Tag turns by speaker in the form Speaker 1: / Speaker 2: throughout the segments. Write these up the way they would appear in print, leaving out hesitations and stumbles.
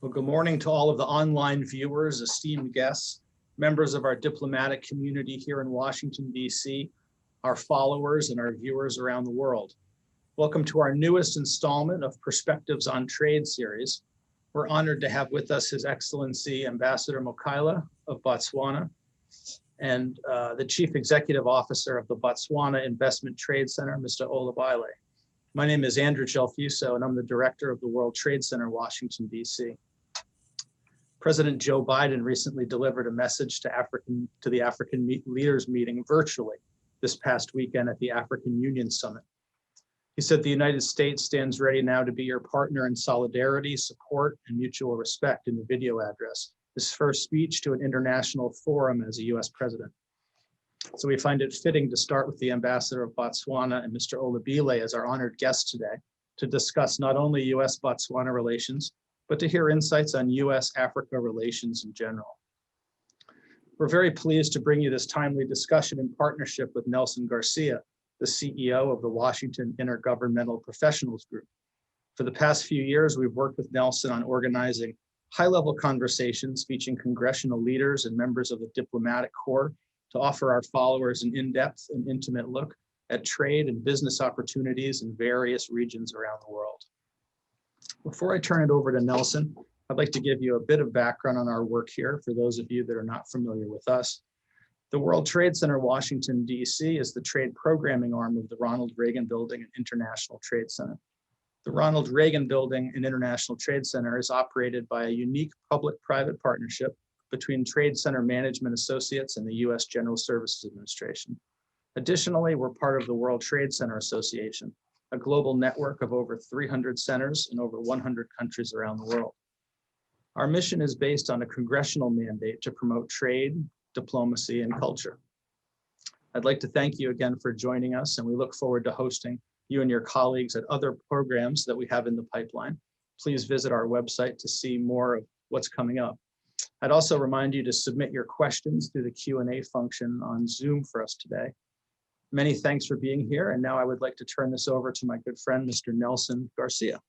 Speaker 1: Well, good morning to all of the online viewers, esteemed guests, members of our diplomatic community here in Washington, D.C., our followers and our viewers around the world. Welcome to our newest installment of Perspectives on Trade series. We're honored to have with us His Excellency Ambassador Mokaila of Botswana and the Chief Executive Officer of the Botswana Investment Trade Center, Mr. Olebile. My name is Andrew Chelfuso, and I'm the Director of the World Trade Center, Washington, D.C. President Joe Biden recently delivered a message to the African Leaders Meeting virtually this past weekend at the African Union Summit. He said the United States stands ready now to be your partner in solidarity, support, and mutual respect in the video address, his first speech to an international forum as a US president. So we find it fitting to start with the Ambassador of Botswana and Mr. Olebile as our honored guest today to discuss not only US-Botswana relations, but to hear insights on US-Africa relations in general. We're very pleased to bring you this timely discussion in partnership with Nelson Garcia, the CEO of the Washington Intergovernmental Professionals Group. For the past few years, we've worked with Nelson on organizing high-level conversations featuring congressional leaders and members of the diplomatic corps to offer our followers an in-depth and intimate look at trade and business opportunities in various regions around the world. Before I turn it over to Nelson, I'd like to give you a bit of background on our work here for those of you that are not familiar with us. The World Trade Center, Washington, D.C. is the trade programming arm of the Ronald Reagan Building and International Trade Center. The Ronald Reagan Building and International Trade Center is operated by a unique public-private partnership between Trade Center Management Associates and the U.S. General Services Administration. Additionally, we're part of the World Trade Center Association, a global network of over 300 centers in over 100 countries around the world. Our mission is based on a congressional mandate to promote trade, diplomacy, and culture. I'd like to thank you again for joining us, and we look forward to hosting you and your colleagues at other programs that we have in the pipeline. Please visit our website to see more of what's coming up. I'd also remind you to submit your questions through the Q&A function on Zoom for us today. Many thanks for being here, and now I would like to turn this over to my good friend, Mr. Nelson Garcia.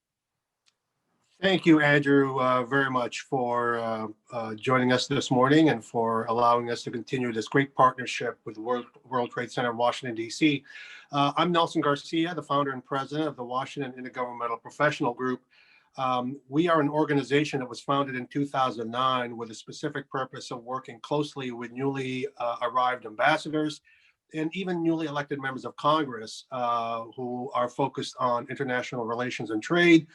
Speaker 2: Thank you, Andrew, very much for joining us this morning and for allowing us to continue this great partnership with the World Trade Center in Washington, D.C. I'm Nelson Garcia, the founder and president of the Washington Intergovernmental Professional Group. We are an organization that was founded in 2009 with a specific purpose of working closely with newly arrived ambassadors and even newly elected members of Congress who are focused on international relations and trade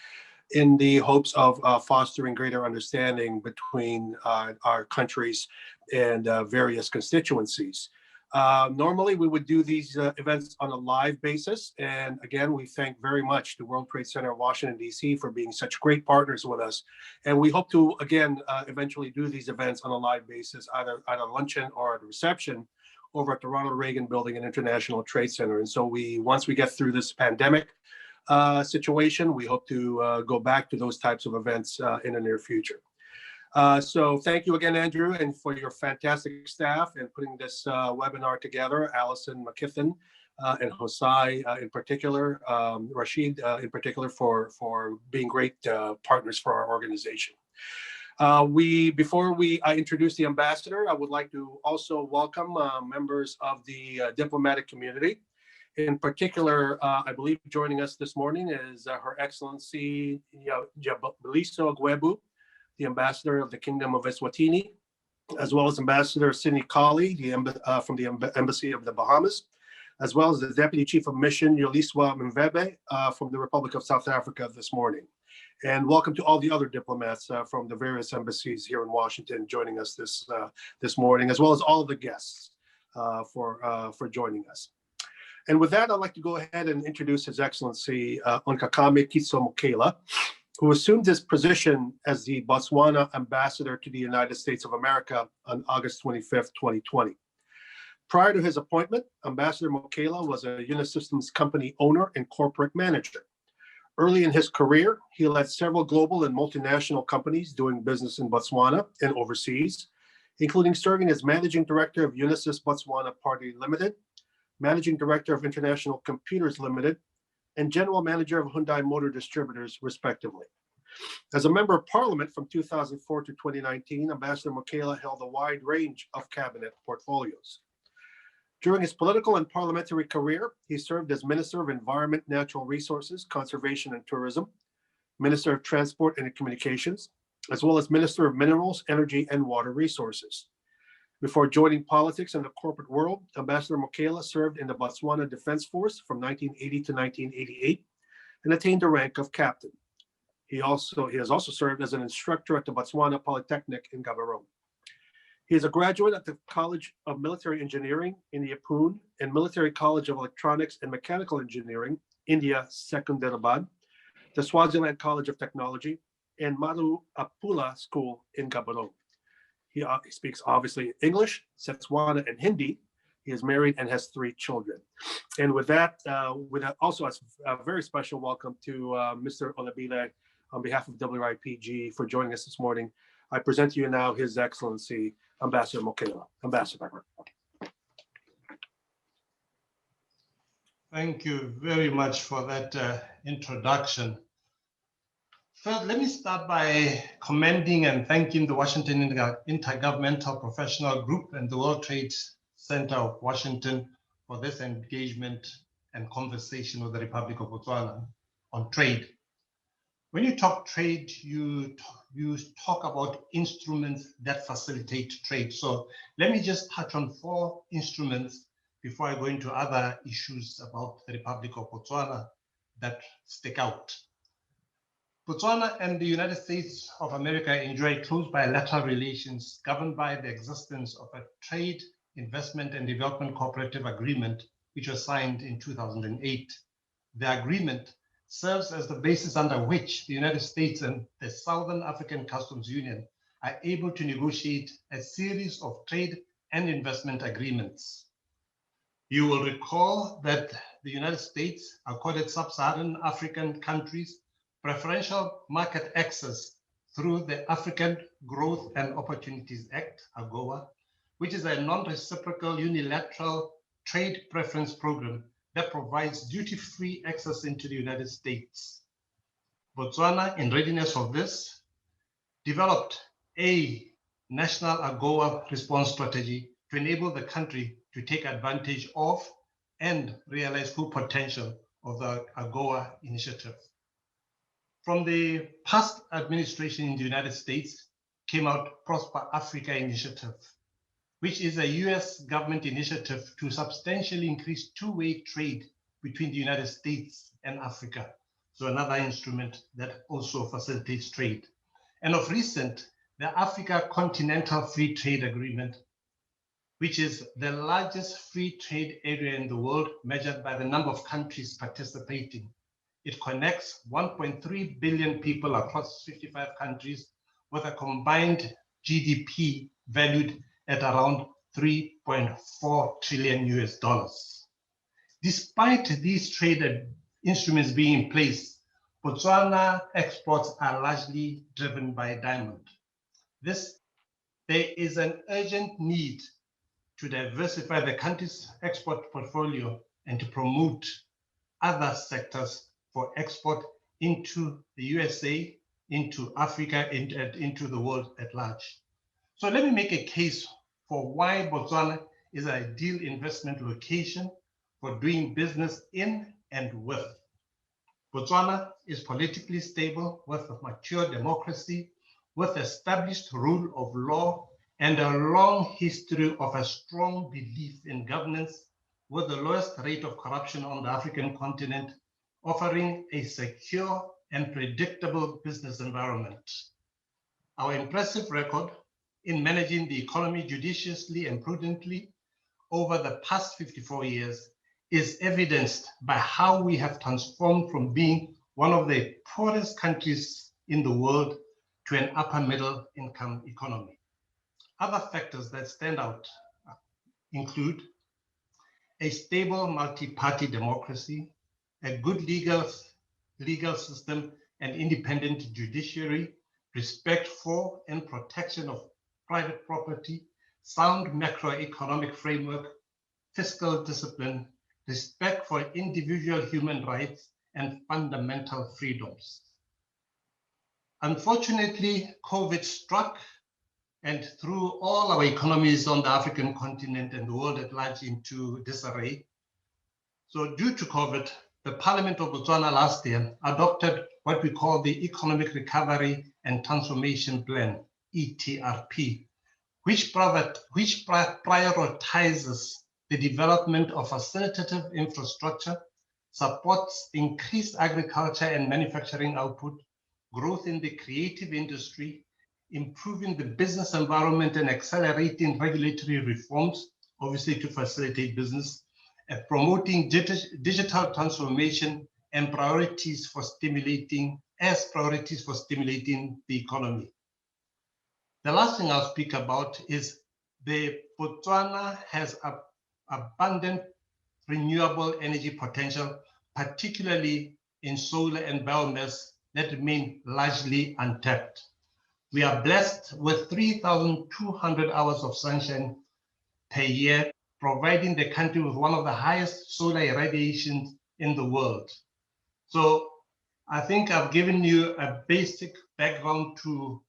Speaker 2: in the hopes of fostering greater understanding between our countries and various constituencies. Normally, we would do these events on a live basis. And again, we thank very much the World Trade Center of Washington, D.C. for being such great partners with us. And we hope to, again, eventually do these events on a live basis, either at a luncheon or at a reception over at the Ronald Reagan Building and International Trade Center. And so once we get through this pandemic situation, we hope to go back to those types of events in the near future. So thank you again, Andrew, and for your fantastic staff and putting this webinar together, Allison McKithen and Hosai in particular, Rashid in particular for being great partners for our organization. Before we introduce the ambassador, I would like to also welcome members of the diplomatic community. In particular, I believe joining us this morning is Her Excellency Jabaliso Agwebu, the ambassador of the Kingdom of Eswatini, as well as Ambassador Sidney Colley from the Embassy of the Bahamas, as well as the Deputy Chief of Mission Yoliswa Mvebe from the Republic of South Africa this morning. And welcome to all the other diplomats from the various embassies here in Washington joining us this morning, as well as all of the guests for joining us. And with that, I'd like to go ahead and introduce His Excellency Onkokame Kitso Mokaila, who assumed his position as the Botswana ambassador to the United States of America on August 25th, 2020. Prior to his appointment, Ambassador Mokaila was a Unisystems company owner and corporate manager. Early in his career, he led several global and multinational companies doing business in Botswana and overseas, including serving as Managing Director of Unisys Botswana Party Limited, Managing Director of International Computers Limited, and General Manager of Hyundai Motor Distributors, respectively. As a member of parliament from 2004 to 2019, Ambassador Mokaila held a wide range of cabinet portfolios. During his political and parliamentary career, he served as Minister of Environment, Natural Resources, Conservation and Tourism, Minister of Transport and Communications, as well as Minister of Minerals, Energy and Water Resources. Before joining politics and the corporate world, Ambassador Mokaila served in the Botswana Defense Force from 1980 to 1988 and attained the rank of captain. He has also served as an instructor at the Botswana Polytechnic in Gaborone. He is a graduate at the College of Military Engineering, India Pune, and Military College of Electronics and Mechanical Engineering, India Secunderabad, the Swaziland College of Technology, and Madu Apula School in Gaborone. He speaks obviously English, Setswana, and Hindi. He is married and has 3 children. And with that also a very special welcome to Mr. Olebile on behalf of WIPG for joining us this morning. I present to you now His Excellency, Ambassador Mokaila. Ambassador.
Speaker 3: Thank you very much for that introduction. First, let me start by commending and thanking the Washington Intergovernmental Professional Group and the World Trade Center of Washington for this engagement and conversation with the Republic of Botswana on trade. When you talk trade, you talk about instruments that facilitate trade. So let me just touch on 4 instruments before I go into other issues about the Republic of Botswana that stick out. Botswana and the United States of America enjoy close bilateral relations governed by the existence of a Trade, Investment and Development Cooperative Agreement, which was signed in 2008. The agreement serves as the basis under which the United States and the Southern African Customs Union are able to negotiate a series of trade and investment agreements. You will recall that the United States accorded sub-Saharan African countries preferential market access through the African Growth and Opportunities Act, AGOA, which is a non-reciprocal unilateral trade preference program that provides duty-free access into the United States. Botswana, in readiness of this, developed a national AGOA response strategy to enable the country to take advantage of and realize full potential of the AGOA initiative. From the past administration in the United States came out Prosper Africa Initiative, which is a US government initiative to substantially increase two-way trade between the United States and Africa. So another instrument that also facilitates trade. And of recent, the Africa Continental Free Trade Agreement, which is the largest free trade area in the world measured by the number of countries participating. It connects 1.3 billion people across 55 countries with a combined GDP valued at around 3.4 trillion US dollars. Despite these trade instruments being in place, Botswana exports are largely driven by diamond. There is an urgent need to diversify the country's export portfolio and to promote other sectors for export into the USA, into Africa, and into the world at large. So let me make a case for why Botswana is an ideal investment location for doing business in and with. Botswana is politically stable with a mature democracy, with established rule of law and a long history of a strong belief in governance, with the lowest rate of corruption on the African continent, offering a secure and predictable business environment. Our impressive record in managing the economy judiciously and prudently over the past 54 years is evidenced by how we have transformed from being one of the poorest countries in the world to an upper middle income economy. Other factors that stand out include a stable multi-party democracy, a good legal system and independent judiciary, respect for and protection of private property, sound macroeconomic framework, fiscal discipline, respect for individual human rights and fundamental freedoms. Unfortunately, COVID struck and threw all our economies on the African continent and the world at large into disarray. So due to COVID, the Parliament of Botswana last year adopted what we call the Economic Recovery and Transformation Plan, ETRP, which prioritizes the development of facilitative infrastructure, supports increased agriculture and manufacturing output, growth in the creative industry, improving the business environment and accelerating regulatory reforms, obviously to facilitate business, promoting digital transformation and priorities for stimulating the economy. The last thing I'll speak about is the Botswana has abundant renewable energy potential, particularly in solar and biomass that remain largely untapped. We are blessed with 3,200 hours of sunshine per year, providing the country with one of the highest solar irradiations in the world. So I think I've given you a basic background to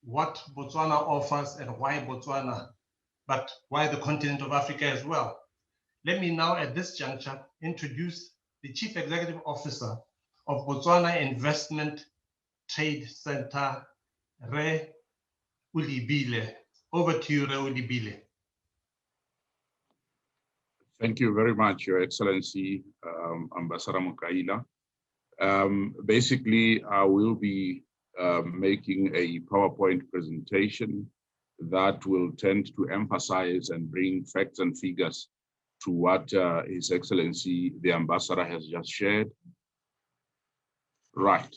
Speaker 3: what Botswana offers and why Botswana, but why the continent of Africa as well. Let me now at this juncture introduce the Chief Executive Officer of Botswana Investment Trade Center, Ulibile. Over to you, Ulibile.
Speaker 4: Thank you very much, Your Excellency, Ambassador Mokaila. Basically, I will be making a PowerPoint presentation that will tend to emphasize and bring facts and figures to what His Excellency, the Ambassador, has just shared. Right.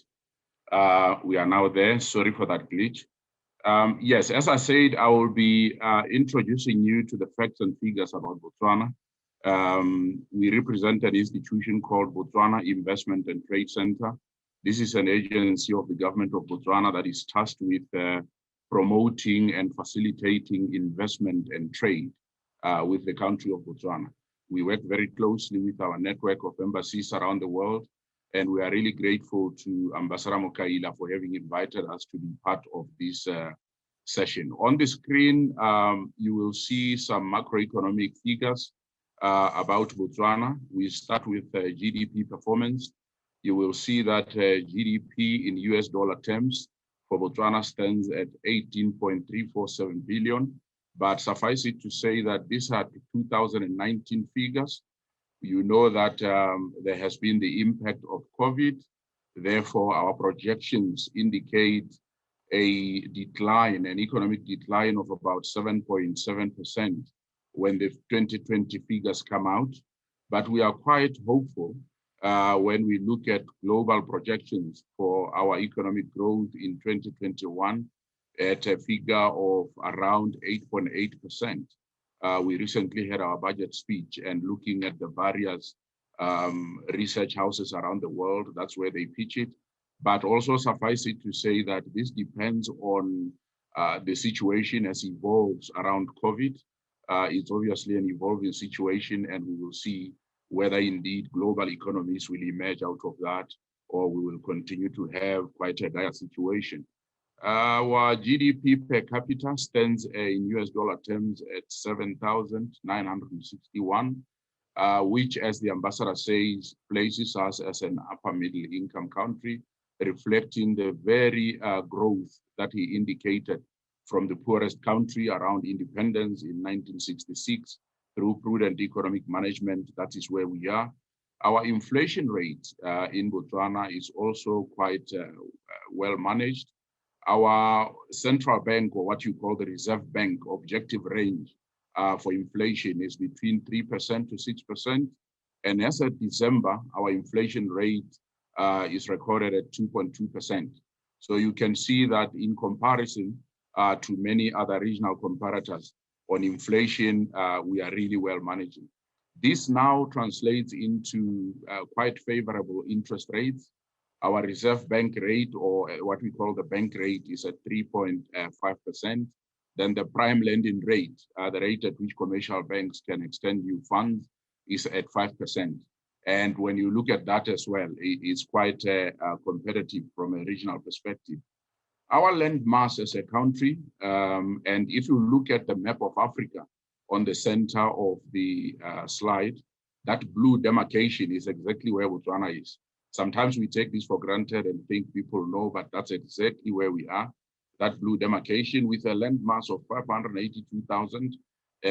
Speaker 4: We are now there. Sorry for that glitch. Yes, as I said, I will be introducing you to the facts and figures about Botswana. We represent an institution called Botswana Investment and Trade Center. This is an agency of the government of Botswana that is tasked with promoting and facilitating investment and trade with the country of Botswana. We work very closely with our network of embassies around the world, and we are really grateful to Ambassador Mokaila for having invited us to be part of this session. On the screen, you will see some macroeconomic figures about Botswana. We start with GDP performance. You will see that GDP in US dollar terms for Botswana stands at 18.347 billion. But suffice it to say that these are 2019 figures. You know that there has been the impact of COVID. Therefore, our projections indicate a decline, an economic decline of about 7.7% when the 2020 figures come out. But we are quite hopeful when we look at global projections for our economic growth in 2021 at a figure of around 8.8%. We recently had our budget speech, and looking at the various research houses around the world, that's where they pitch it. But also suffice it to say that this depends on the situation as evolves around COVID. It's obviously an evolving situation, and we will see whether indeed global economies will emerge out of that, or we will continue to have quite a dire situation. Our GDP per capita stands in US dollar terms at 7,961, which, as the ambassador says, places us as an upper middle income country, reflecting the very growth that he indicated from the poorest country around independence in 1966 through prudent economic management. That is where we are. Our inflation rate in Botswana is also quite well managed. Our central bank, or what you call the Reserve Bank, objective range for inflation is between 3% to 6%. And as of December, our inflation rate is recorded at 2.2%. So you can see that in comparison to many other regional comparators on inflation, we are really well managing. This now translates into quite favorable interest rates. Our Reserve Bank rate, or what we call the bank rate, is at 3.5%. Then the prime lending rate, the rate at which commercial banks can extend you funds, is at 5%. And when you look at that as well, it's quite competitive from a regional perspective. Our land mass as a country, and if you look at the map of Africa on the center of the slide, that blue demarcation is exactly where Botswana is. Sometimes we take this for granted and think people know, but that's exactly where we are. That blue demarcation with a land mass of 582,000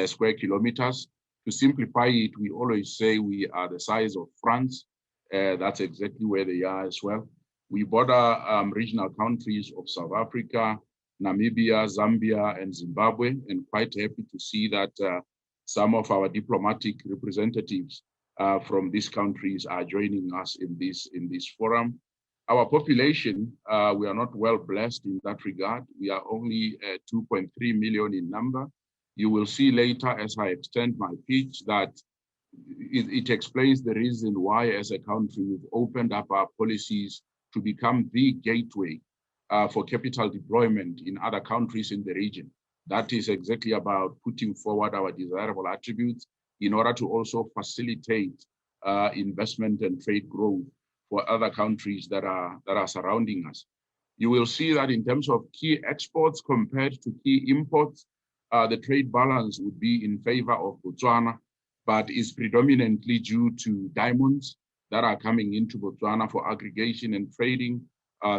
Speaker 4: square kilometers. To simplify it, we always say we are the size of France. That's exactly where they are as well. We border regional countries of South Africa, Namibia, Zambia, and Zimbabwe, and quite happy to see that some of our diplomatic representatives from these countries are joining us in this forum. Our population, we are not well blessed in that regard. We are only 2.3 million in number. You will see later as I extend my pitch that it explains the reason why as a country we've opened up our policies to become the gateway for capital deployment in other countries in the region. That is exactly about putting forward our desirable attributes in order to also facilitate investment and trade growth for other countries that are surrounding us. You will see that in terms of key exports compared to key imports, the trade balance would be in favor of Botswana, but is predominantly due to diamonds that are coming into Botswana for aggregation and trading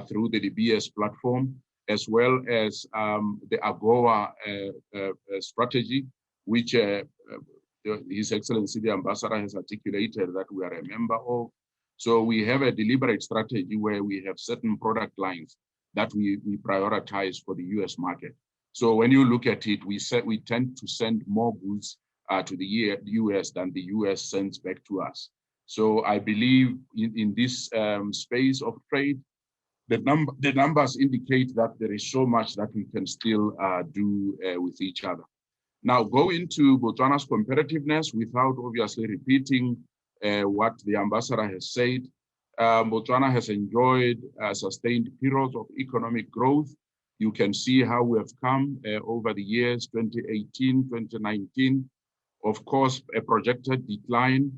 Speaker 4: through the DBS platform, as well as the AGOA strategy, which His Excellency the Ambassador has articulated that we are a member of. So we have a deliberate strategy where we have certain product lines that we prioritize for the US market. So when you look at it, we tend to send more goods to the US than the US sends back to us. So I believe in this space of trade, the numbers indicate that there is so much that we can still do with each other. Now, go into Botswana's competitiveness without obviously repeating what the ambassador has said. Botswana has enjoyed sustained periods of economic growth. You can see how we have come over the years 2018, 2019. Of course, a projected decline,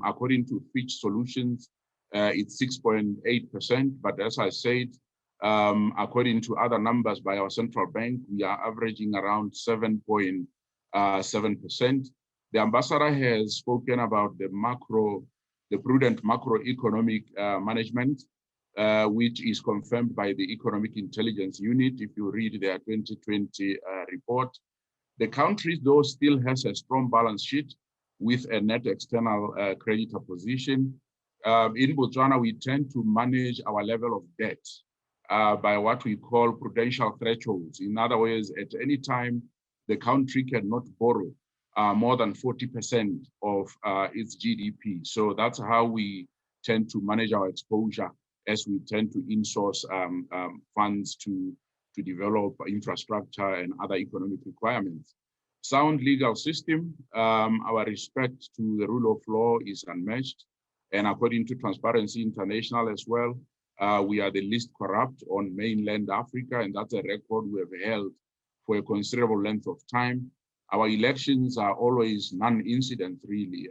Speaker 4: according to Fitch Solutions, it's 6.8%. But as I said, according to other numbers by our central bank, we are averaging around 7.7%. The ambassador has spoken about the prudent macroeconomic management, which is confirmed by the Economic Intelligence Unit. If you read their 2020 report, the country, though, still has a strong balance sheet with a net external creditor position. In Botswana, we tend to manage our level of debt by what we call prudential thresholds. In other words, at any time, the country cannot borrow more than 40% of its GDP. So that's how we tend to manage our exposure as we tend to insource funds to develop infrastructure and other economic requirements. Sound legal system, our respect to the rule of law is unmatched. And according to Transparency International as well, we are the least corrupt on mainland Africa, and that's a record we have held for a considerable length of time. Our elections are always non-incident, really,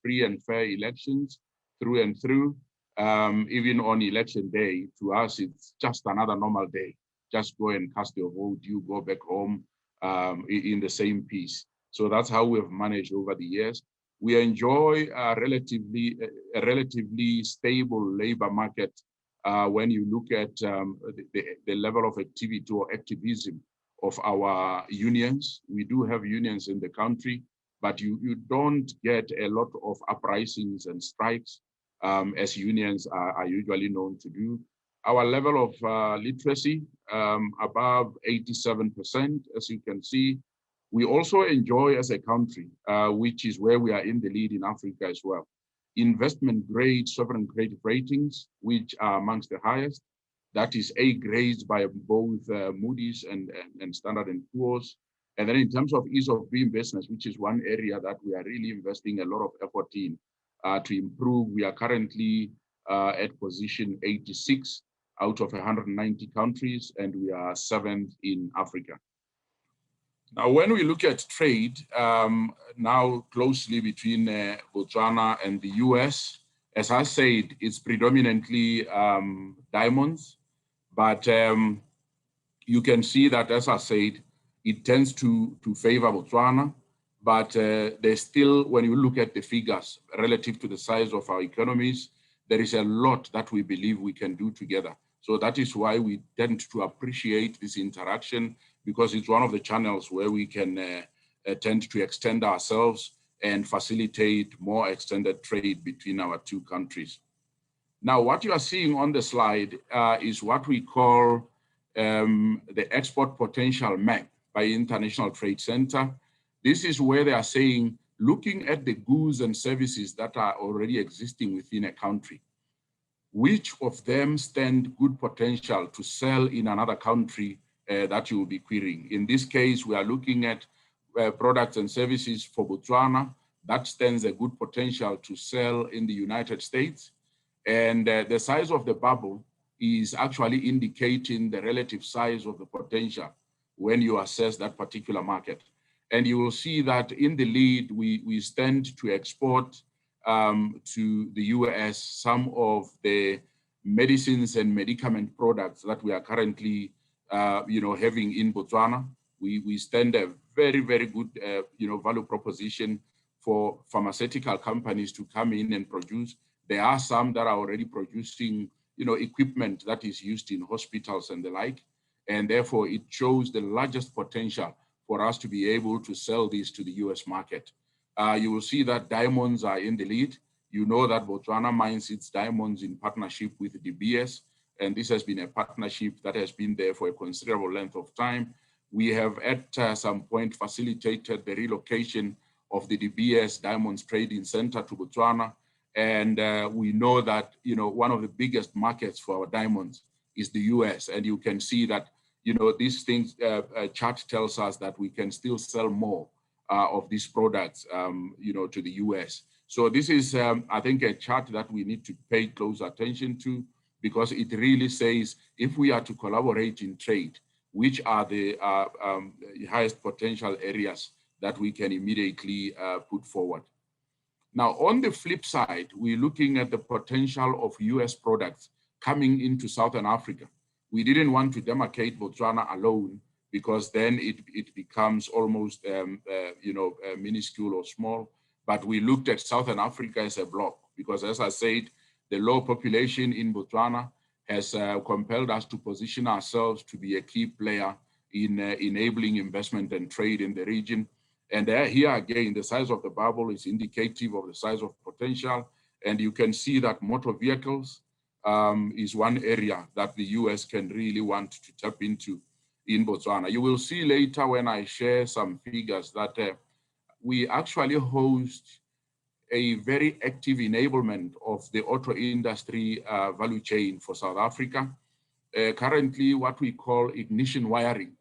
Speaker 4: free and fair elections through and through. Even on election day, to us, it's just another normal day. Just go and cast your vote, you go back home in the same peace. So that's how we have managed over the years. We enjoy a relatively stable labor market when you look at the level of activity or activism of our unions. We do have unions in the country, but you don't get a lot of uprisings and strikes as unions are usually known to do. Our level of literacy, above 87%, as you can see. We also enjoy as a country, which is where we are in the lead in Africa as well, investment grade sovereign credit ratings, which are amongst the highest. That is A grades by both Moody's and Standard & Poor's. And then in terms of ease of doing business, which is one area that we are really investing a lot of effort in to improve. We are currently at position 86 out of 190 countries, and we are 7th in Africa. Now, when we look at trade now closely between Botswana and the US, as I said, it's predominantly diamonds, but you can see that, as I said, it tends to favor Botswana, but there's still, when you look at the figures relative to the size of our economies, there is a lot that we believe we can do together. So that is why we tend to appreciate this interaction, because it's one of the channels where we can tend to extend ourselves and facilitate more extended trade between our two countries. Now, what you are seeing on the slide is what we call the export potential map by International Trade Center. This is where they are saying, looking at the goods and services that are already existing within a country, which of them stand good potential to sell in another country that you will be querying. In this case, we are looking at products and services for Botswana that stands a good potential to sell in the United States. And the size of the bubble is actually indicating the relative size of the potential when you assess that particular market. And you will see that in the lead, we stand to export to the US some of the medicines and medicament products that we are currently having in Botswana. We stand a very, very good value proposition for pharmaceutical companies to come in and produce. There are some that are already producing equipment that is used in hospitals and the like, and therefore it shows the largest potential for us to be able to sell these to the US market. You will see that diamonds are in the lead. You know that Botswana mines its diamonds in partnership with DBS, and this has been a partnership that has been there for a considerable length of time. We have at some point facilitated the relocation of the DBS Diamonds Trading Center to Botswana, and we know that one of the biggest markets for our diamonds is the US, and you can see that these things chart tells us that we can still sell more of these products to the US. So this is I think a chart that we need to pay close attention to, because it really says if we are to collaborate in trade, which are the highest potential areas that we can immediately put forward. Now, on the flip side, we're looking at the potential of US products coming into Southern Africa. We didn't want to demarcate Botswana alone, because then it becomes almost minuscule or small. But we looked at Southern Africa as a block, because as I said, the low population in Botswana has compelled us to position ourselves to be a key player in enabling investment and trade in the region. And here again, the size of the bubble is indicative of the size of potential. And you can see that motor vehicles is one area that the US can really want to tap into in Botswana. You will see later when I share some figures that we actually host a very active enablement of the auto industry value chain for South Africa. Currently, what we call ignition wiring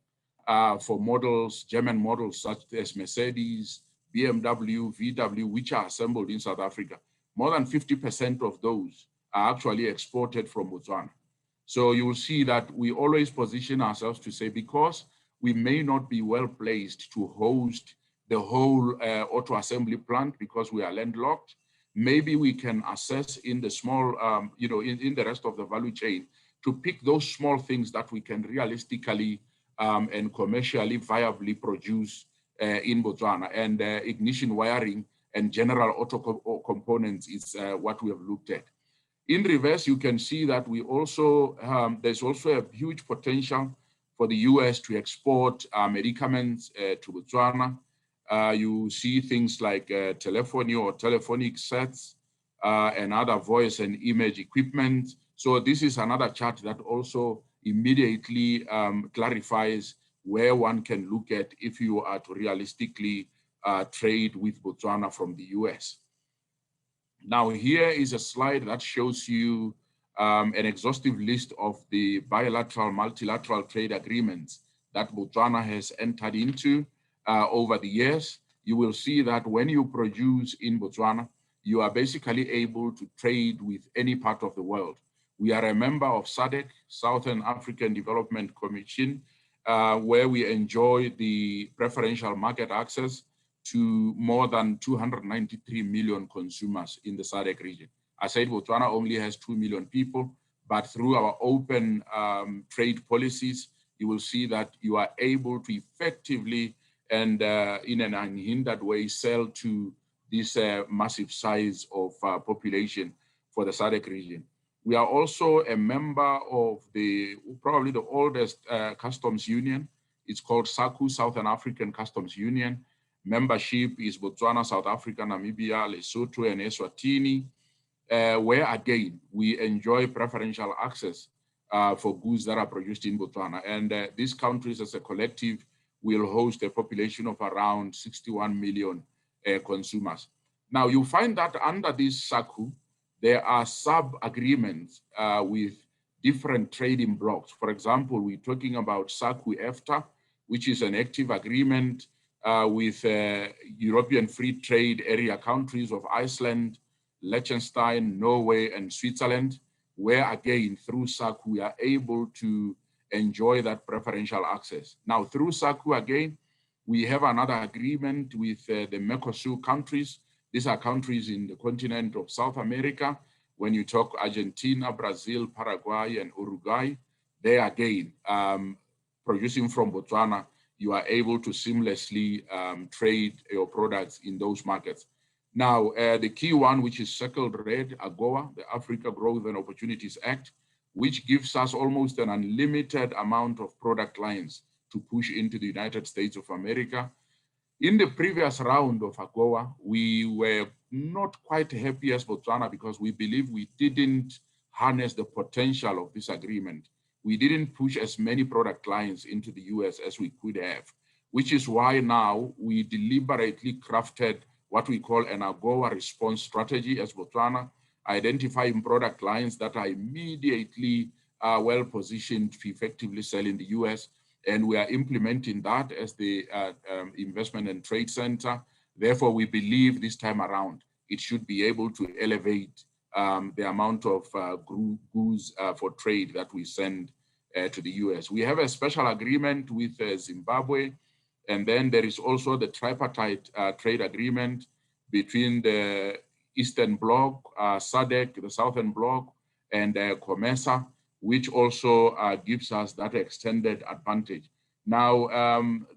Speaker 4: for models, German models such as Mercedes, BMW, VW, which are assembled in South Africa. More than 50% of those are actually exported from Botswana. So you will see that we always position ourselves to say, because we may not be well placed to host the whole auto assembly plant because we are landlocked, maybe we can assess in the small, in the rest of the value chain to pick those small things that we can realistically and commercially viably produce in Botswana. And ignition wiring and general auto components is what we have looked at. In reverse, you can see that we also, there's also a huge potential for the US to export medicaments to Botswana. You see things like telephony or telephonic sets and other voice and image equipment. So this is another chart that also immediately clarifies where one can look at if you are to realistically trade with Botswana from the US. Now, here is a slide that shows you an exhaustive list of the bilateral, multilateral trade agreements that Botswana has entered into over the years. You will see that when you produce in Botswana, you are basically able to trade with any part of the world. We are a member of SADC, Southern African Development Commission, where we enjoy the preferential market access to more than 293 million consumers in the SADC region. I said Botswana only has 2 million people, but through our open trade policies, you will see that you are able to effectively and in an unhindered way sell to this massive size of population for the SADC region. We are also a member of probably the oldest customs union. It's called SACU, Southern African Customs Union. Membership is Botswana, South Africa, Namibia, Lesotho, and Eswatini, where again, we enjoy preferential access for goods that are produced in Botswana. And these countries as a collective will host a population of around 61 million consumers. Now you find that under this SACU, there are sub-agreements with different trading blocks. For example, we're talking about SACU EFTA, which is an active agreement with European Free Trade Area countries of Iceland, Liechtenstein, Norway, and Switzerland, where again, through SACU, we are able to enjoy that preferential access. Now, through SACU again, we have another agreement with the Mercosur countries. These are countries in the continent of South America. When you talk Argentina, Brazil, Paraguay, and Uruguay, they again, producing from Botswana, you are able to seamlessly trade your products in those markets. Now, the key one, which is circled red, AGOA, the Africa Growth and Opportunities Act, which gives us almost an unlimited amount of product lines to push into the United States of America. In the previous round of AGOA, we were not quite happy as Botswana because we believe we didn't harness the potential of this agreement. We didn't push as many product lines into the US as we could have, which is why now we deliberately crafted what we call an AGOA response strategy as Botswana, identifying product lines that are immediately well positioned to effectively sell in the US. And we are implementing that as the Investment and Trade Center. Therefore, we believe this time around, it should be able to elevate the amount of goods for trade that we send to the US. We have a special agreement with Zimbabwe. And then there is also the tripartite trade agreement between the Eastern Bloc, SADC, the Southern Bloc, and COMESA, which also gives us that extended advantage. Now,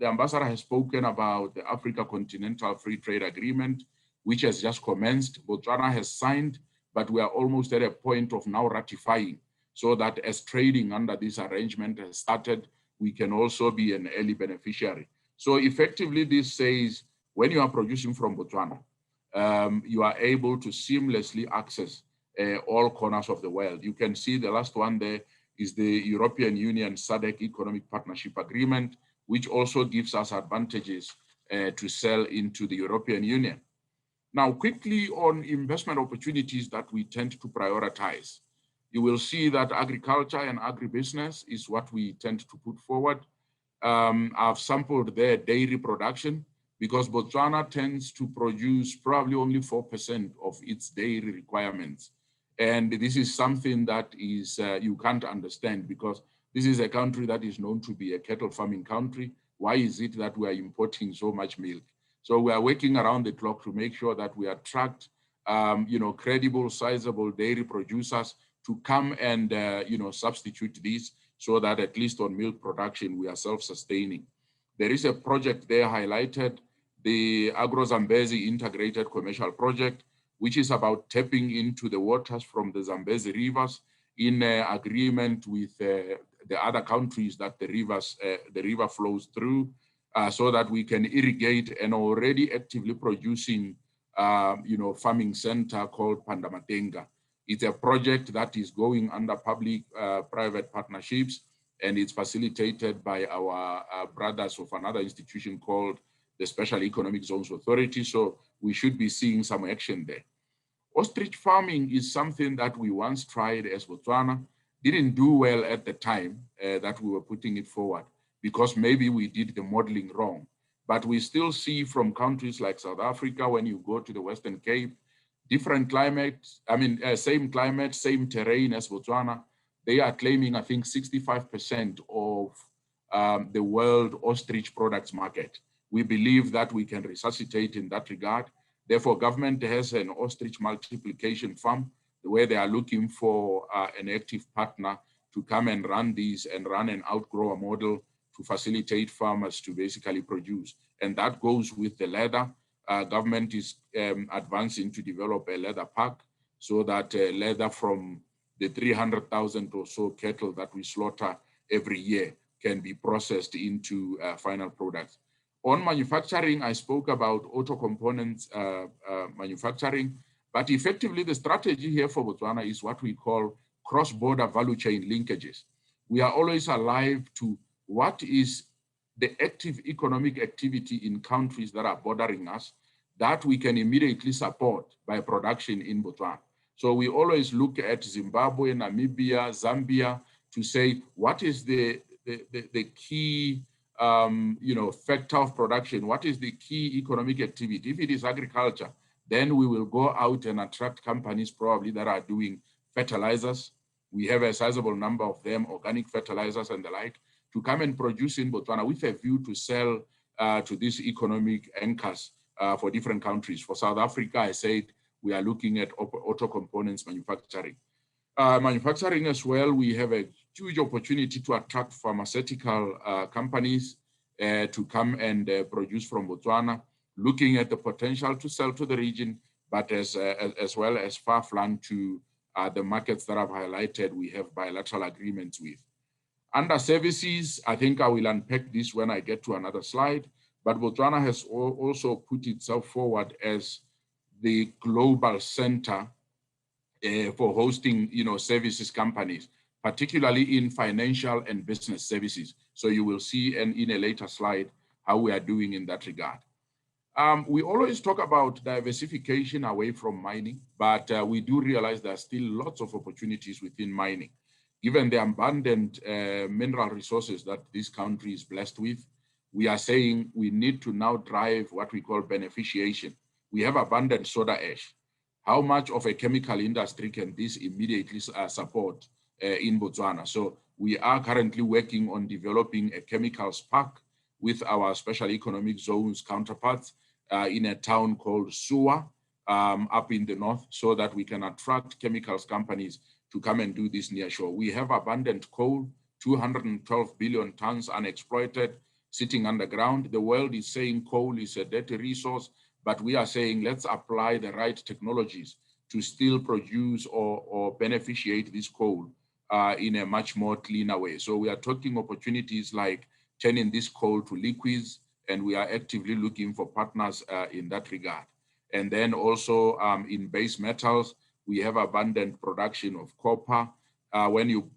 Speaker 4: the ambassador has spoken about the Africa Continental Free Trade Agreement, which has just commenced. Botswana has signed, but we are almost at a point of now ratifying, so that as trading under this arrangement has started, we can also be an early beneficiary. So effectively, this says when you are producing from Botswana, you are able to seamlessly access all corners of the world. You can see the last one there is the European Union SADC Economic Partnership Agreement, which also gives us advantages to sell into the European Union. Now, quickly on investment opportunities that we tend to prioritize, you will see that agriculture and agribusiness is what we tend to put forward. I've sampled their dairy production because Botswana tends to produce probably only 4% of its dairy requirements. And this is something that is you can't understand because this is a country that is known to be a cattle farming country. Why is it that we are importing so much milk? So we are working around the clock to make sure that we attract credible, sizable dairy producers to come and substitute these so that at least on milk production, we are self-sustaining. There is a project there highlighted, the Agro Zambezi Integrated Commercial Project, which is about tapping into the waters from the Zambezi rivers in agreement with the other countries that the river flows through, so that we can irrigate an already actively producing farming center called Pandamatenga. It's a project that is going under public-private partnerships, and it's facilitated by our brothers of another institution called the Special Economic Zones Authority. So we should be seeing some action there. Ostrich farming is something that we once tried as Botswana, didn't do well at the time that we were putting it forward because maybe we did the modeling wrong. But we still see from countries like South Africa, when you go to the Western Cape, different climate, same climate, same terrain as Botswana, they are claiming, I think, 65% of the world ostrich products market. We believe that we can resuscitate in that regard. Therefore, government has an ostrich multiplication farm where they are looking for an active partner to come and run these and run an outgrower model to facilitate farmers to basically produce. And that goes with the leather. Government is advancing to develop a leather park so that leather from the 300,000 or so cattle that we slaughter every year can be processed into final products. On manufacturing, I spoke about auto components manufacturing, but effectively the strategy here for Botswana is what we call cross-border value chain linkages. We are always alive to what is the active economic activity in countries that are bordering us that we can immediately support by production in Botswana. So we always look at Zimbabwe, Namibia, Zambia to say, what is the key factor of production? What is the key economic activity? If it is agriculture, then we will go out and attract companies probably that are doing fertilizers. We have a sizable number of them, organic fertilizers and the like, to come and produce in Botswana with a view to sell to these economic anchors for different countries. For South Africa, I said, we are looking at auto components manufacturing. Manufacturing as well, we have a huge opportunity to attract pharmaceutical companies to come and produce from Botswana, looking at the potential to sell to the region, but as well as far-flung to the markets that I've highlighted, we have bilateral agreements with. Under services, I think I will unpack this when I get to another slide, but Botswana has also put itself forward as the global center for hosting, services companies, particularly in financial and business services. So you will see in a later slide how we are doing in that regard. We always talk about diversification away from mining, but we do realize there are still lots of opportunities within mining. Given the abundant mineral resources that this country is blessed with, we are saying we need to now drive what we call beneficiation. We have abundant soda ash. How much of a chemical industry can this immediately support in Botswana? So we are currently working on developing a chemicals park with our special economic zones counterparts in a town called Suwa up in the north, so that we can attract chemicals companies to come and do this near shore. We have abundant coal, 212 billion tons unexploited, sitting underground. The world is saying coal is a dirty resource, but we are saying let's apply the right technologies to still produce or beneficiate this coal in a much more cleaner way. So we are talking opportunities like turning this coal to liquids, and we are actively looking for partners in that regard. And then also in base metals, we have abundant production of copper. When you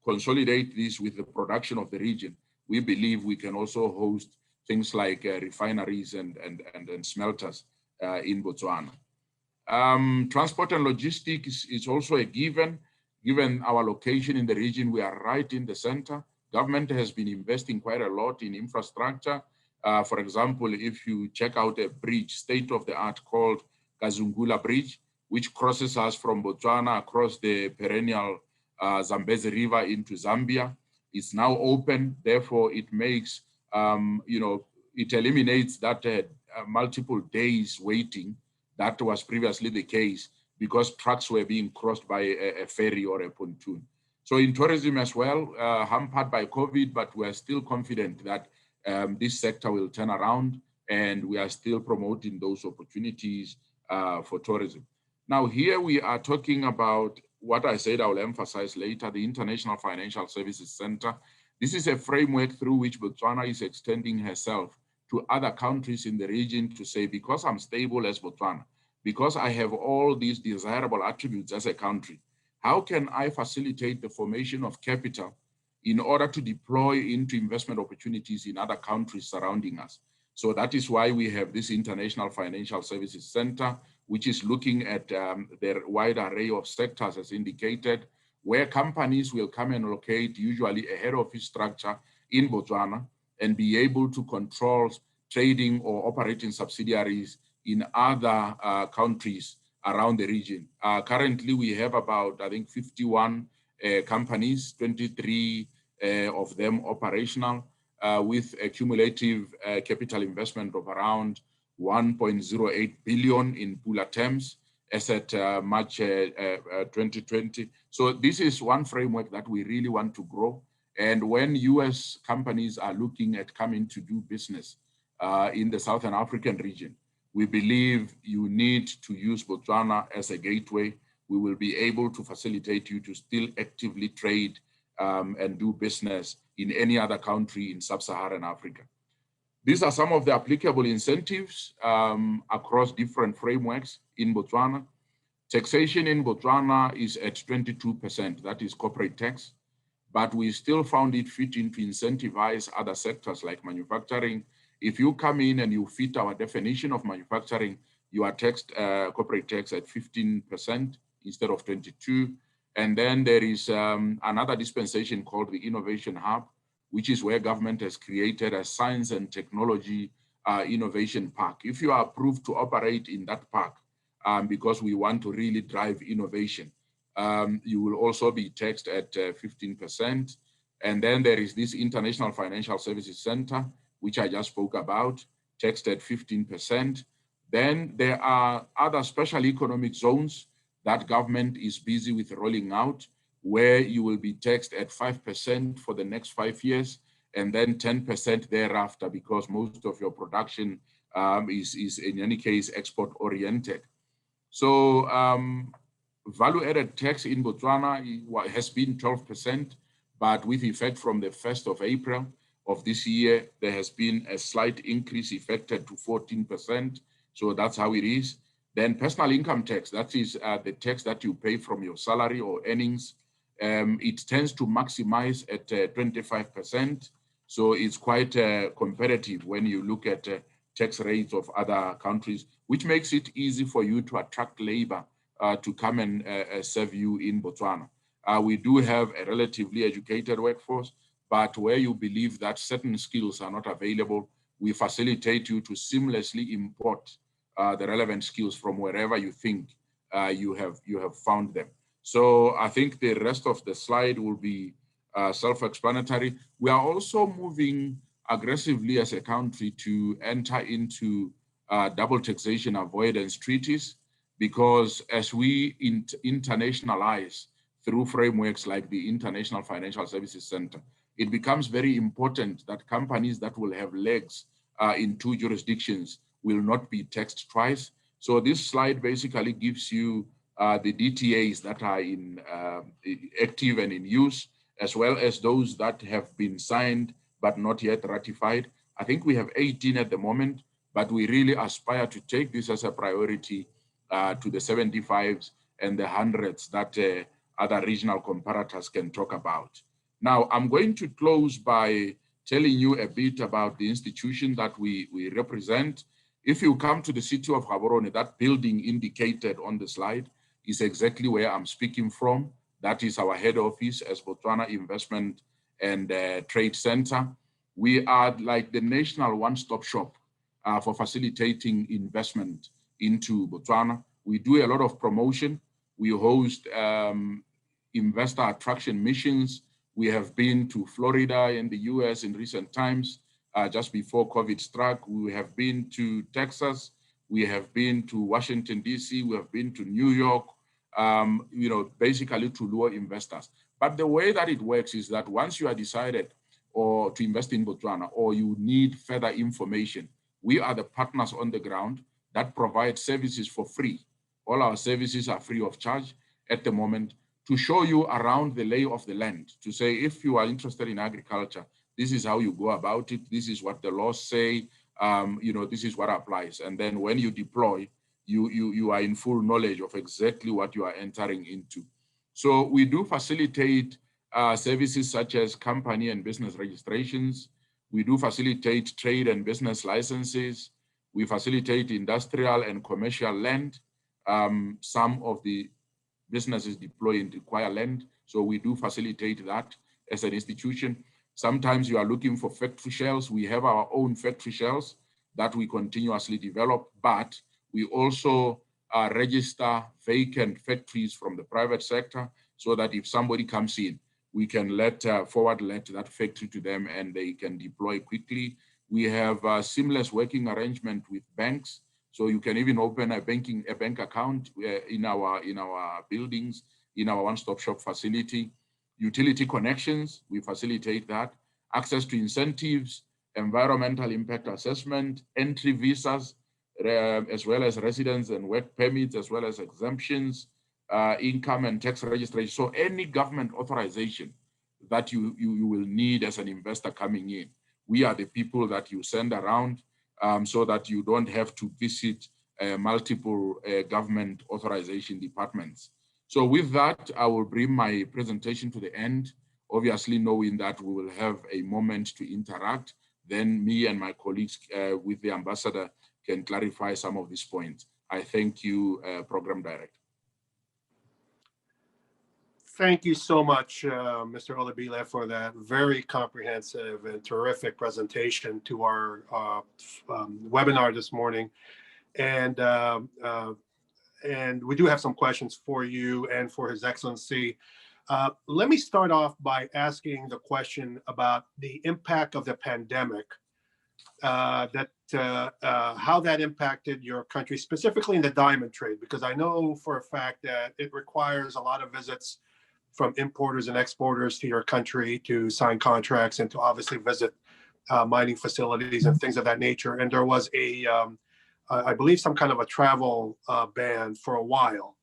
Speaker 4: consolidate this with the production of the region, we believe we can also host things like refineries and smelters in Botswana. Transport and logistics is also a given. Given our location in the region, we are right in the center. Government has been investing quite a lot in infrastructure. For example, if you check out a bridge, state-of-the-art called Kazungula Bridge, which crosses us from Botswana across the perennial Zambezi River into Zambia, it's now open. Therefore, it makes, it eliminates that multiple days waiting that was previously the case because trucks were being crossed by a ferry or a pontoon. So in tourism as well, hampered by COVID, but we're still confident that this sector will turn around, and we are still promoting those opportunities for tourism. Now here we are talking about what I said I will emphasize later, the International Financial Services Center. This is a framework through which Botswana is extending herself to other countries in the region to say, because I'm stable as Botswana, because I have all these desirable attributes as a country, how can I facilitate the formation of capital in order to deploy into investment opportunities in other countries surrounding us? So that is why we have this International Financial Services Center, which is looking at the wide array of sectors as indicated, where companies will come and locate usually a head office structure in Botswana and be able to control trading or operating subsidiaries in other countries around the region. Currently, we have about, I think, 51 companies, 23 of them operational, with a cumulative capital investment of around 1.08 billion in Pula terms. as at March 2020. So this is one framework that we really want to grow. And when US companies are looking at coming to do business in the Southern African region, we believe you need to use Botswana as a gateway. We will be able to facilitate you to still actively trade and do business in any other country in sub-Saharan Africa. These are some of the applicable incentives across different frameworks in Botswana. Taxation in Botswana is at 22%, that is corporate tax, but we still found it fitting to incentivize other sectors like manufacturing. If you come in and you fit our definition of manufacturing, you are taxed corporate tax at 15% instead of 22%. And then there is another dispensation called the Innovation Hub, which is where government has created a science and technology innovation park. If you are approved to operate in that park, because we want to really drive innovation, you will also be taxed at 15%. And then there is this International Financial Services Center, which I just spoke about, taxed at 15%. Then there are other special economic zones that government is busy with rolling out, where you will be taxed at 5% for the next 5 years, and then 10% thereafter, because most of your production is in any case export oriented. So value-added tax in Botswana has been 12%, but with effect from the 1st of April of this year, there has been a slight increase effected to 14%. So that's how it is. Then personal income tax, that is the tax that you pay from your salary or earnings. It tends to maximize at 25%. So it's quite competitive when you look at tax rates of other countries, which makes it easy for you to attract labor to come and serve you in Botswana. We do have a relatively educated workforce, but where you believe that certain skills are not available, we facilitate you to seamlessly import the relevant skills from wherever you think you have found them. So I think the rest of the slide will be self-explanatory. We are also moving aggressively as a country to enter into double taxation avoidance treaties, because as we internationalize through frameworks like the International Financial Services Center, it becomes very important that companies that will have legs in 2 jurisdictions will not be taxed twice. So this slide basically gives you the DTAs that are in active and in use, as well as those that have been signed but not yet ratified. I think we have 18 at the moment, but we really aspire to take this as a priority to the 75s and the 100s that other regional comparators can talk about. Now, I'm going to close by telling you a bit about the institution that we represent. If you come to the city of Gaborone, that building indicated on the slide is exactly where I'm speaking from. That is our head office as Botswana Investment and Trade Center. We are like the national one-stop shop for facilitating investment into Botswana. We do a lot of promotion. We host investor attraction missions. We have been to Florida in the US in recent times. Just before COVID struck, we have been to Texas. We have been to Washington, DC. We have been to New York, basically to lure investors. But the way that it works is that once you are decided or to invest in Botswana, or you need further information, we are the partners on the ground that provide services for free. All our services are free of charge at the moment, to show you around the lay of the land, to say, if you are interested in agriculture, this is how you go about it. This is what the laws say. This is what applies. And then when you deploy, you are in full knowledge of exactly what you are entering into. So we do facilitate services such as company and business registrations. We do facilitate trade and business licenses. We facilitate industrial and commercial land. Some of the businesses deploy and require land, so we do facilitate that as an institution. Sometimes you are looking for factory shells. We have our own factory shells that we continuously develop, but we also register vacant factories from the private sector, so that if somebody comes in, we can forward let that factory to them and they can deploy quickly. We have a seamless working arrangement with banks, So you can even open a bank account in our buildings, in our one-stop shop facility. Utility connections, we facilitate that. Access to incentives, environmental impact assessment, entry visas, as well as residence and work permits, as well as exemptions, income and tax registration. So any government authorization that you will need as an investor coming in, we are the people that you send around so that you don't have to visit multiple government authorization departments. So with that, I will bring my presentation to the end, obviously knowing that we will have a moment to interact. Then me and my colleagues with the ambassador can clarify some of these points. I thank you, Program Director.
Speaker 2: Thank you so much, Mr. Olebile, for that very comprehensive and terrific presentation to our webinar this morning. And we do have some questions for you and for His Excellency. Let me start off by asking the question about the impact of the pandemic, how that impacted your country, specifically in the diamond trade, because I know for a fact that it requires a lot of visits from importers and exporters to your country to sign contracts and to obviously visit mining facilities and things of that nature. And there was I believe some kind of a travel ban for a while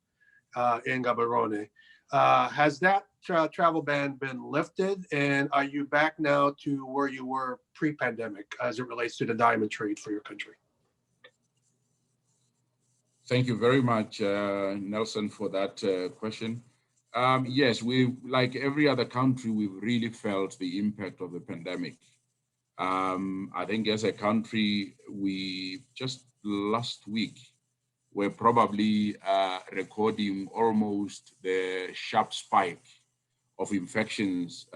Speaker 2: in Gaborone. Has that travel ban been lifted, and are you back now to where you were pre-pandemic as it relates to the diamond trade for your country?
Speaker 4: Thank you very much, Nelson, for that question. Yes, we, like every other country, we've really felt the impact of the pandemic. I think as a country, we just last week were probably recording almost the sharp spike of infections,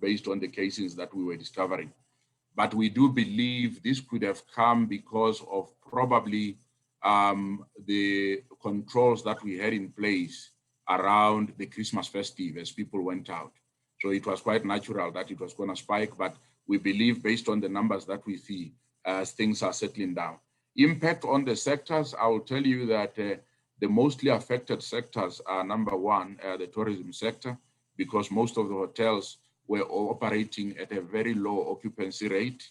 Speaker 4: based on the cases that we were discovering. But we do believe this could have come because of probably the controls that we had in place around the Christmas festive as people went out. So it was quite natural that it was going to spike, but we believe based on the numbers that we see as things are settling down. Impact on the sectors, I will tell you that the mostly affected sectors are, number one, the tourism sector, because most of the hotels were operating at a very low occupancy rate.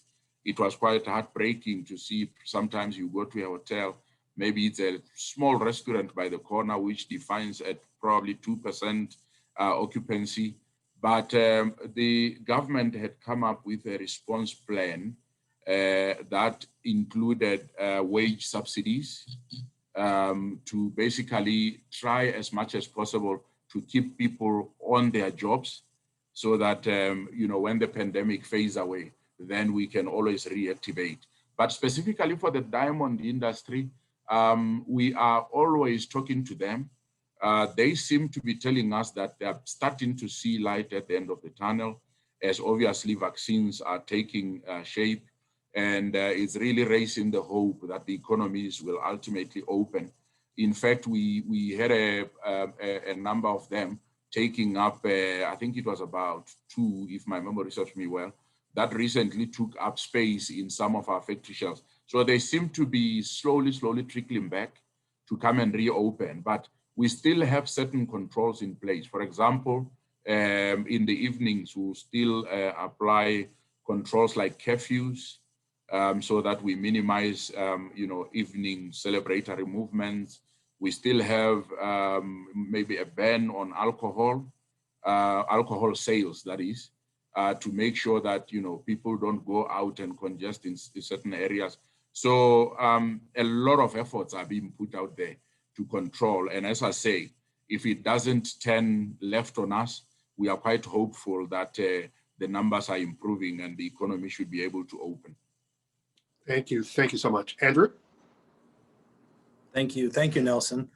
Speaker 4: It was quite heartbreaking to see sometimes you go to a hotel, maybe it's a small restaurant by the corner, which defines at probably 2% occupancy. But the government had come up with a response plan that included wage subsidies to basically try as much as possible to keep people on their jobs so that, when the pandemic fades away, then we can always reactivate. But specifically for the diamond industry, we are always talking to them. They seem to be telling us that they're starting to see light at the end of the tunnel, as obviously vaccines are taking shape, and it's really raising the hope that the economies will ultimately open. In fact, we had a number of them taking up, I think it was about 2, if my memory serves me well, that recently took up space in some of our factory shelves. So they seem to be slowly trickling back to come and reopen, but we still have certain controls in place. For example, in the evenings, we'll still apply controls like curfews so that we minimize, evening celebratory movements. We still have maybe a ban on alcohol sales, that is, to make sure that, people don't go out and congest in certain areas. So a lot of efforts are being put out there to control. And as I say, if it doesn't turn left on us, we are quite hopeful that the numbers are improving and the economy should be able to open.
Speaker 2: Thank you. Thank you so much. Andrew?
Speaker 1: Thank you. Thank you, Nelson.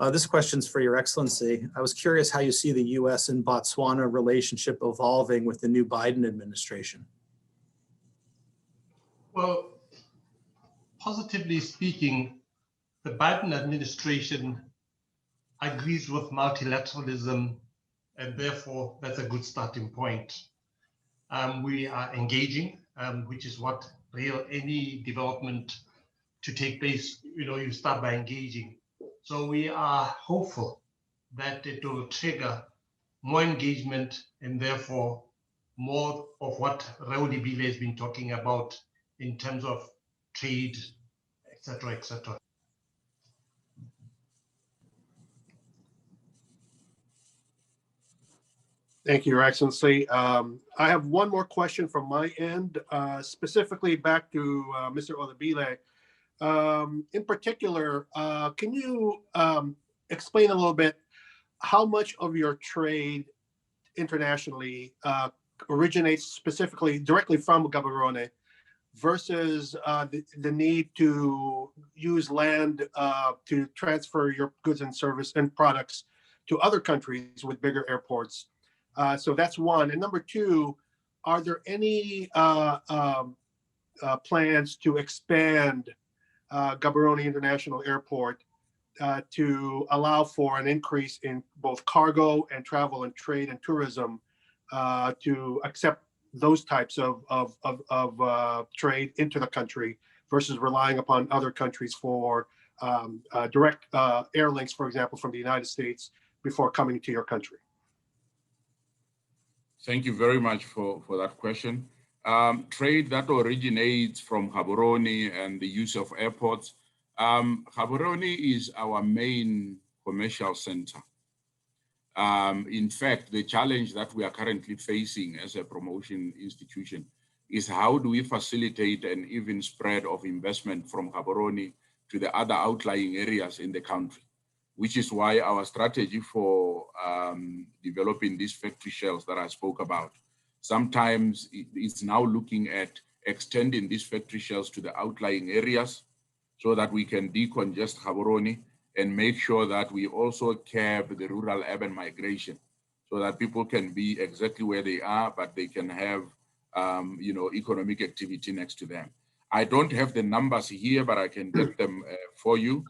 Speaker 1: This question's for Your Excellency. I was curious how you see the U.S. and Botswana relationship evolving with the new Biden administration.
Speaker 3: Well, positively speaking, the Biden administration agrees with multilateralism, and therefore that's a good starting point. We are engaging, which is what any development to take place, you start by engaging. So we are hopeful that it will trigger more engagement and therefore more of what Olebile has been talking about in terms of trade, etc., etc.
Speaker 2: Thank you, Your Excellency. I have one more question from my end, specifically back to Mr. Olebile. In particular, can you explain a little bit how much of your trade internationally originates specifically directly from Gaborone versus the need to use land to transfer your goods and service and products to other countries with bigger airports? So that's one. And number two, are there any plans to expand Gaborone International Airport to allow for an increase in both cargo and travel and trade and tourism to accept those types of trade into the country versus relying upon other countries for direct air links, for example, from the United States before coming to your country?
Speaker 4: Thank you very much for that question. Trade that originates from Gaborone and the use of airports. Gaborone is our main commercial center. In fact, the challenge that we are currently facing as a promotion institution is how do we facilitate an even spread of investment from Gaborone to the other outlying areas in the country, which is why our strategy for developing these factory shells that I spoke about, sometimes it's now looking at extending these factory shells to the outlying areas so that we can decongest Gaborone and make sure that we also curb the rural-urban migration so that people can be exactly where they are, but they can have economic activity next to them. I don't have the numbers here, but I can get them for you.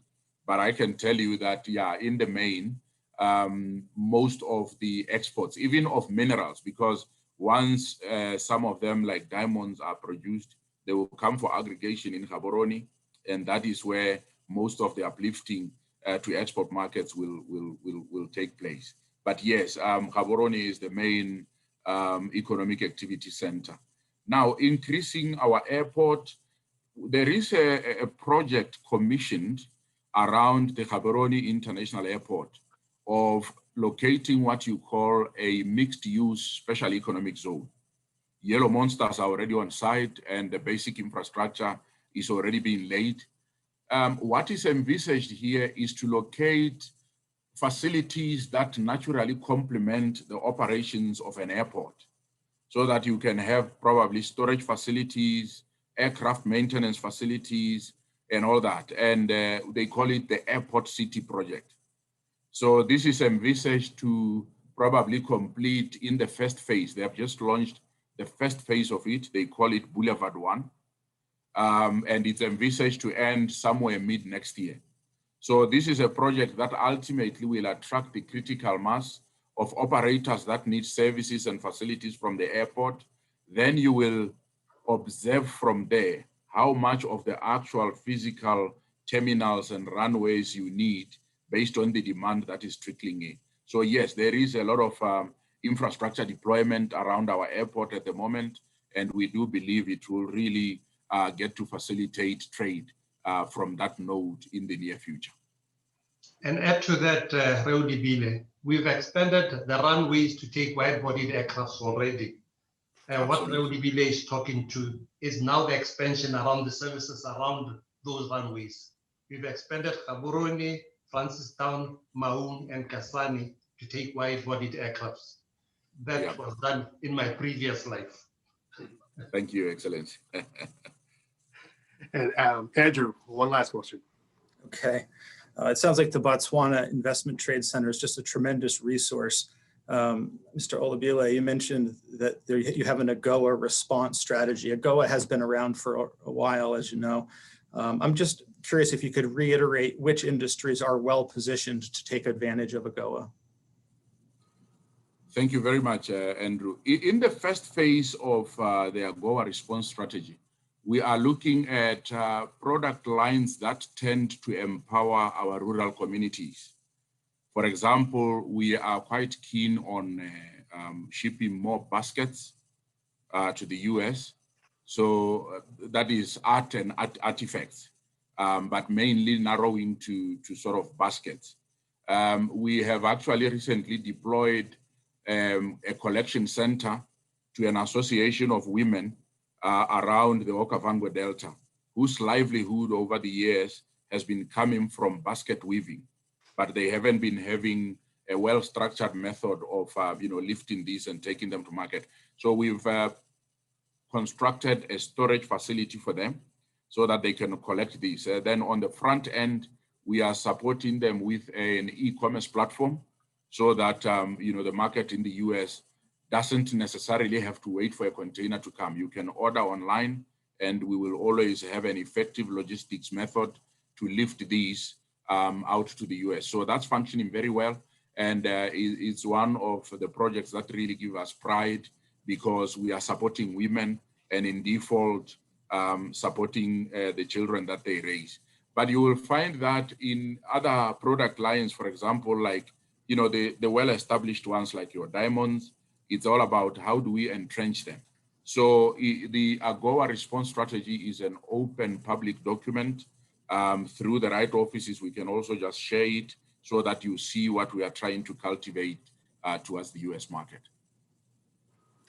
Speaker 4: But I can tell you that, yeah, in the main, most of the exports, even of minerals, because once some of them like diamonds are produced, they will come for aggregation in Gaborone, and that is where most of the uplifting to export markets will take place. But yes, Gaborone is the main economic activity center. Now, increasing our airport, there is a project commissioned around the Gaborone International Airport of locating what you call a mixed-use special economic zone. Yellow monsters are already on site and the basic infrastructure is already being laid. What is envisaged here is to locate facilities that naturally complement the operations of an airport so that you can have probably storage facilities, aircraft maintenance facilities, and all that. And they call it the Airport City Project. So this is envisaged to probably complete in the first phase. They have just launched the first phase of it. They call it Boulevard 1. And it's envisaged to end somewhere mid next year. So this is a project that ultimately will attract the critical mass of operators that need services and facilities from the airport. Then you will observe from there how much of the actual physical terminals and runways you need based on the demand that is trickling in. So yes, there is a lot of infrastructure deployment around our airport at the moment, and we do believe it will really get to facilitate trade from that node in the near future.
Speaker 3: And add to that, Olebile, we've expanded the runways to take wide-bodied aircrafts already. What Olebile is talking to is now the expansion around the services around those runways. We've expanded Gaborone, Francistown, Maun, and Kasane to take wide-bodied aircrafts. That was done in my previous life.
Speaker 4: Thank you, Excellency.
Speaker 2: And Andrew, one last question.
Speaker 1: Okay. It sounds like the Botswana Investment Trade Center is just a tremendous resource. Mr. Olebile, you mentioned that you have an AGOA response strategy. AGOA has been around for a while, as you know. I'm just curious if you could reiterate which industries are well positioned to take advantage of AGOA.
Speaker 4: Thank you very much, Andrew. In the first phase of the AGOA response strategy, we are looking at product lines that tend to empower our rural communities. For example, we are quite keen on shipping more baskets to the US. So that is art and artifacts, but mainly narrowing to sort of baskets. We have actually recently deployed a collection center to an association of women around the Okavango Delta, whose livelihood over the years has been coming from basket weaving, but they haven't been having a well-structured method of lifting these and taking them to market. So we've constructed a storage facility for them so that they can collect these. Then on the front end, we are supporting them with an e-commerce platform so that the market in the US doesn't necessarily have to wait for a container to come. You can order online, and we will always have an effective logistics method to lift these out to the US. So that's functioning very well. And it's one of the projects that really give us pride, because we are supporting women and in default supporting the children that they raise. But you will find that in other product lines, for example, like the well-established ones like your diamonds, it's all about how do we entrench them. So the AGOA response strategy is an open public document. Through the right offices, we can also just share it so that you see what we are trying to cultivate towards the US market.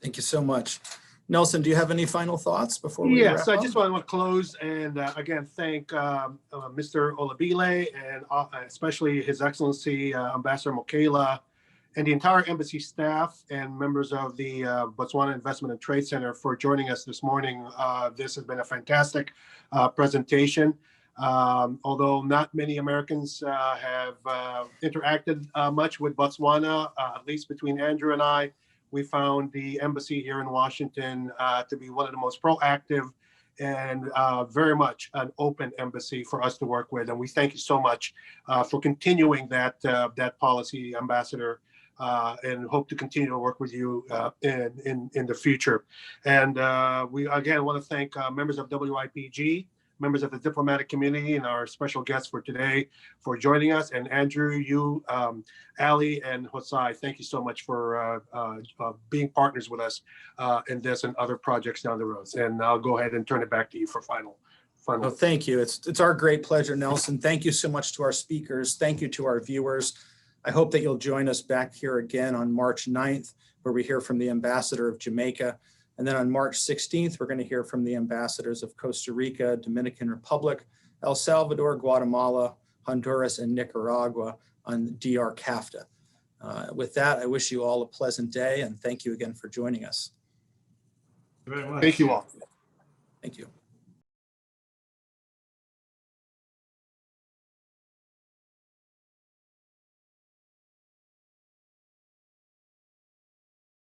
Speaker 1: Thank you so much. Nelson, do you have any final thoughts before we wrap up?
Speaker 2: Yes, I just want to close and again thank Mr. Olebile and especially His Excellency Ambassador Mokaila and the entire embassy staff and members of the Botswana Investment and Trade Center for joining us this morning. This has been a fantastic presentation. Although not many Americans have interacted much with Botswana, at least between Andrew and I, we found the embassy here in Washington to be one of the most proactive and very much an open embassy for us to work with. And we thank you so much for continuing that policy, Ambassador, and hope to continue to work with you in the future. And we again want to thank members of WIPG, members of the diplomatic community, and our special guests for today for joining us. And Andrew, you, Ali, and Hosai, thank you so much for being partners with us in this and other projects down the road. And I'll go ahead and turn it back to you for final.
Speaker 1: Oh, thank you. It's our great pleasure, Nelson. Thank you so much to our speakers. Thank you to our viewers. I hope that you'll join us back here again on March 9th, where we hear from the Ambassador of Jamaica. And then on March 16th, we're going to hear from the ambassadors of Costa Rica, Dominican Republic, El Salvador, Guatemala, Honduras, and Nicaragua on DR CAFTA. With that, I wish you all a pleasant day, and thank you again for joining us.
Speaker 3: Thank you very much.
Speaker 2: Thank you all.
Speaker 1: Thank you.